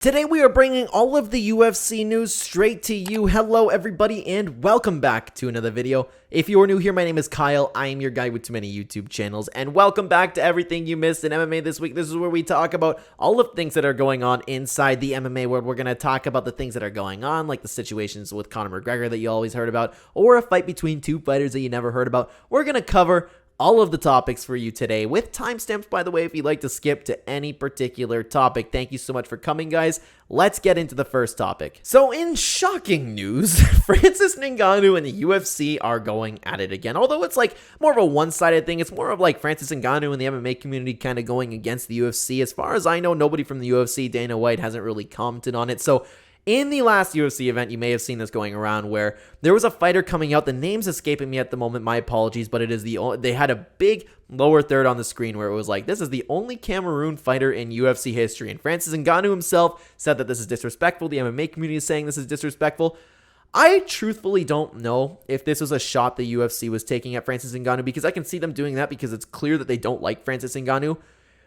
Today we are bringing all of the UFC news straight to you. Hello everybody and welcome back to another video. If you are new here, my name is Kyle. I am your guy with too many YouTube channels, and welcome back to everything you missed in MMA this week. This is where we talk about all of the things that are going on inside the MMA world. We're going to talk about the things that are going on, like the situations with Conor McGregor that you always heard about, or a fight between two fighters that you never heard about. We're going to cover all of the topics for you today with timestamps, by the way, if you'd like to skip to any particular topic. Thank you so much for coming, guys. Let's get into the first topic. So in shocking news, Francis Ngannou and the UFC are going at it again. Although it's like more of a one-sided thing. It's more of like Francis Ngannou and the MMA community kind of going against the UFC. As far as I know, nobody from the UFC, Dana White, hasn't really commented on it. So in the last UFC event, you may have seen this going around where there was a fighter coming out. The name's escaping me at the moment. My apologies, but it is they had a big lower third on the screen where it was like, this is the only Cameroon fighter in UFC history. And Francis Ngannou himself said that this is disrespectful. The MMA community is saying this is disrespectful. I truthfully don't know if this was a shot the UFC was taking at Francis Ngannou, because I can see them doing that because it's clear that they don't like Francis Ngannou.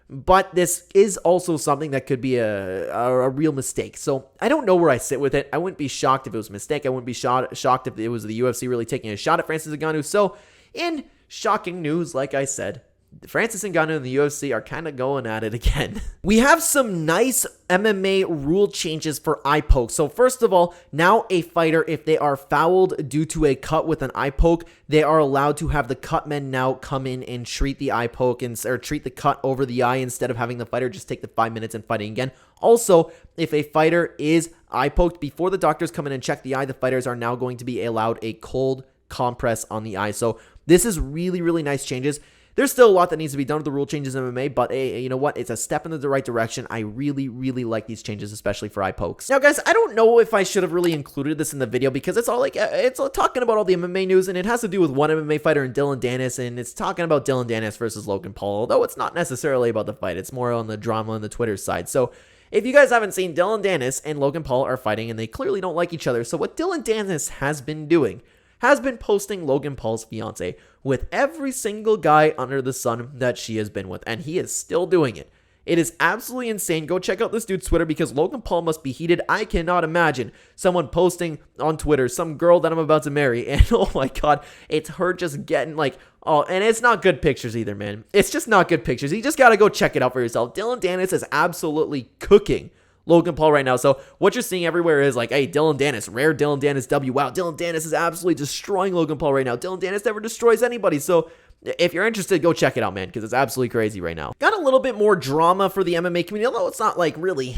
But this is also something that could be a real mistake. So I don't know where I sit with it. I wouldn't be shocked if it was a mistake. I wouldn't be shocked if it was the UFC really taking a shot at Francis Ngannou. So in shocking news, like I said, Francis Ngannou and the UFC are kind of going at it again. We have some nice MMA rule changes for eye poke. So first of all, now a fighter, if they are fouled due to a cut with an eye poke, they are allowed to have the cut men now come in and treat the eye poke or treat the cut over the eye instead of having the fighter just take the 5 minutes and fighting again. Also, if a fighter is eye poked before the doctors come in and check the eye, the fighters are now going to be allowed a cold compress on the eye. So this is really, really nice changes. There's still a lot that needs to be done with the rule changes in MMA, but hey, you know what? It's a step in the right direction. I really, really like these changes, especially for eye pokes. Now, guys, I don't know if I should have really included this in the video because it's all like, it's all talking about all the MMA news, and it has to do with one MMA fighter and Dillon Danis, and it's talking about Dillon Danis versus Logan Paul, although it's not necessarily about the fight. It's more on the drama on the Twitter side. So if you guys haven't seen, Dillon Danis and Logan Paul are fighting, and they clearly don't like each other. So what Dillon Danis has been doing has been posting Logan Paul's fiance with every single guy under the sun that she has been with, and he is still doing it. It is absolutely insane. Go check out this dude's Twitter because Logan Paul must be heated. I cannot imagine someone posting on Twitter, some girl that I'm about to marry, and oh my god, it's her just getting like, oh, and it's not good pictures either, man. It's just not good pictures. You just gotta go check it out for yourself. Dillon Danis is absolutely cooking Logan Paul right now. So what you're seeing everywhere is like, hey, Dillon Danis, rare Dillon Danis W. Wow, Dillon Danis is absolutely destroying Logan Paul right now. Dillon Danis never destroys anybody. So if you're interested, go check it out, man, because it's absolutely crazy right now. Got a little bit more drama for the MMA community, although it's not like really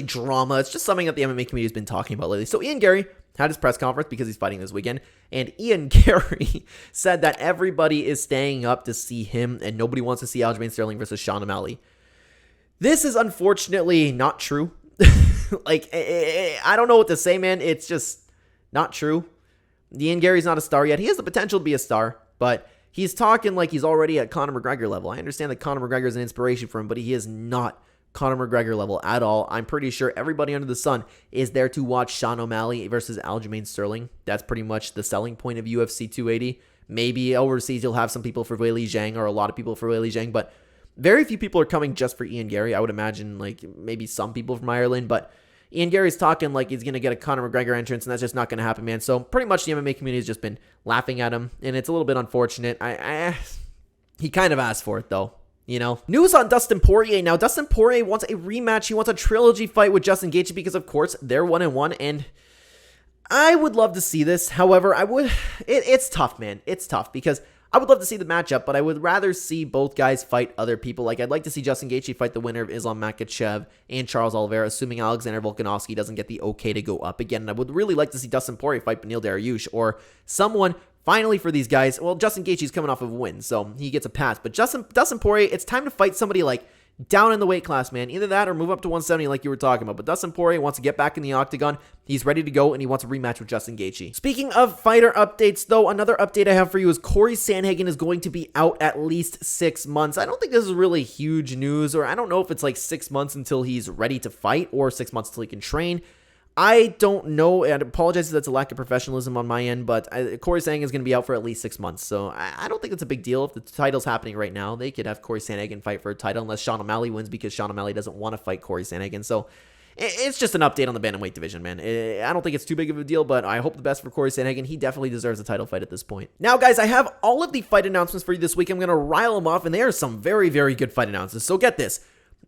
drama. It's just something that the MMA community has been talking about lately. So Ian Garry had his press conference because he's fighting this weekend, and Ian Garry said that everybody is staying up to see him and nobody wants to see Aljamain Sterling versus Sean O'Malley. This is unfortunately not true. Like, I don't know what to say, man. It's just not true. Ian Garry's not a star yet. He has the potential to be a star, but he's talking like he's already at Conor McGregor level. I understand that Conor McGregor is an inspiration for him, but he is not Conor McGregor level at all. I'm pretty sure everybody under the sun is there to watch Sean O'Malley versus Aljamain Sterling. That's pretty much the selling point of UFC 280. Maybe overseas you'll have some people for Weili Zhang or a lot of people for Weili Zhang, but very few people are coming just for Ian Garry. I would imagine like maybe some people from Ireland, but Ian Garry's talking like he's going to get a Conor McGregor entrance, and that's just not going to happen, man. So pretty much the MMA community has just been laughing at him, and it's a little bit unfortunate. He kind of asked for it, though. You know, news on Dustin Poirier. Now, Dustin Poirier wants a rematch. He wants a trilogy fight with Justin Gaethje because, of course, they're 1-1, and I would love to see this. However, it's tough, man. It's tough because I would love to see the matchup, but I would rather see both guys fight other people. Like, I'd like to see Justin Gaethje fight the winner of Islam Makhachev and Charles Oliveira, assuming Alexander Volkanovski doesn't get the okay to go up again. And I would really like to see Dustin Poirier fight Beneil Dariush or someone finally for these guys. Well, Justin Gaethje's coming off of a win, so he gets a pass. But Dustin Poirier, it's time to fight somebody like down in the weight class, man. Either that or move up to 170 like you were talking about. But Dustin Poirier wants to get back in the octagon. He's ready to go, and he wants a rematch with Justin Gaethje. Speaking of fighter updates, though, another update I have for you is Cory Sandhagen is going to be out at least 6 months. I don't think this is really huge news, or I don't know if it's like 6 months until he's ready to fight or 6 months until he can train. I don't know, and I apologize if that's a lack of professionalism on my end, but Cory Sandhagen is going to be out for at least 6 months, so I don't think it's a big deal. If the title's happening right now, they could have Cory Sandhagen fight for a title unless Sean O'Malley wins because Sean O'Malley doesn't want to fight Cory Sandhagen, so it's just an update on the bantamweight division, man. I don't think it's too big of a deal, but I hope the best for Cory Sandhagen. He definitely deserves a title fight at this point. Now, guys, I have all of the fight announcements for you this week. I'm going to rile them off, and they are some very, very good fight announcements. So get this.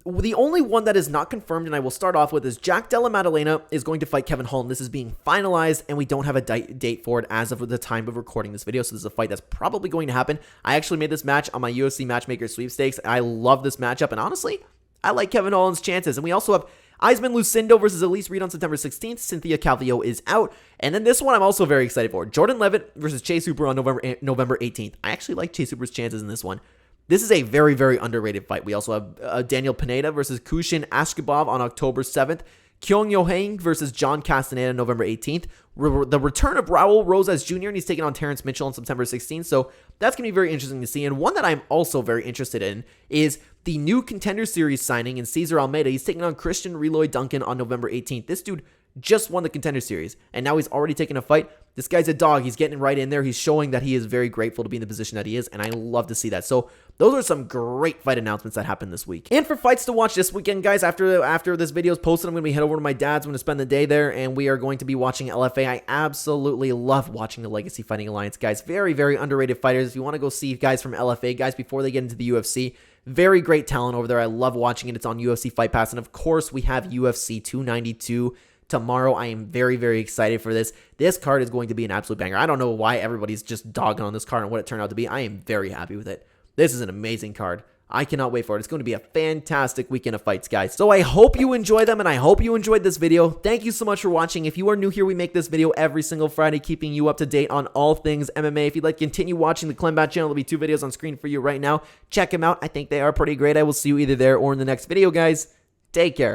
The only one that is not confirmed, and I will start off with, is Jack Della Maddalena is going to fight Kevin Holm. This is being finalized, and we don't have a date for it as of the time of recording this video, so this is a fight that's probably going to happen. I actually made this match on my UFC Matchmaker sweepstakes. I love this matchup, and honestly, I like Kevin Holm's chances. And we also have Eisman Lucindo versus Elise Reed on September 16th. Cynthia Calvillo is out. And then this one I'm also very excited for. Jordan Levitt versus Chase Hooper on November 18th. I actually like Chase Hooper's chances in this one. This is a very, very underrated fight. We also have Daniel Pineda versus Kushin Ashkabov on October 7th. Kyung Yo-hang versus John Castaneda November 18th. The return of Raul Rosas Jr., and he's taking on Terrence Mitchell on September 16th. So that's going to be very interesting to see. And one that I'm also very interested in is the new Contender Series signing in Cesar Almeida. He's taking on Christian Reloy Duncan on November 18th. This dude just won the Contender Series, and now he's already taken a fight. This guy's a dog. He's getting right in there. He's showing that he is very grateful to be in the position that he is, and I love to see that. So those are some great fight announcements that happened this week. And for fights to watch this weekend, guys, after this video is posted, I'm going to be head over to my dad's. I'm going to spend the day there, and we are going to be watching LFA. I absolutely love watching the Legacy Fighting Alliance, guys. Very, very underrated fighters. If you want to go see guys from LFA, guys, before they get into the UFC, very great talent over there. I love watching it. It's on UFC Fight Pass, and of course, we have UFC 292 tomorrow. I am very, very excited for this. This card is going to be an absolute banger. I don't know why everybody's just dogging on this card and what it turned out to be. I am very happy with it. This is an amazing card. I cannot wait for it. It's going to be a fantastic weekend of fights, guys. So I hope you enjoy them, and I hope you enjoyed this video. Thank you so much for watching. If you are new here, we make this video every single Friday, keeping you up to date on all things MMA. If you'd like to continue watching the Clenbat channel, there'll be 2 videos on screen for you right now. Check them out. I think they are pretty great. I will see you either there or in the next video, guys. Take care.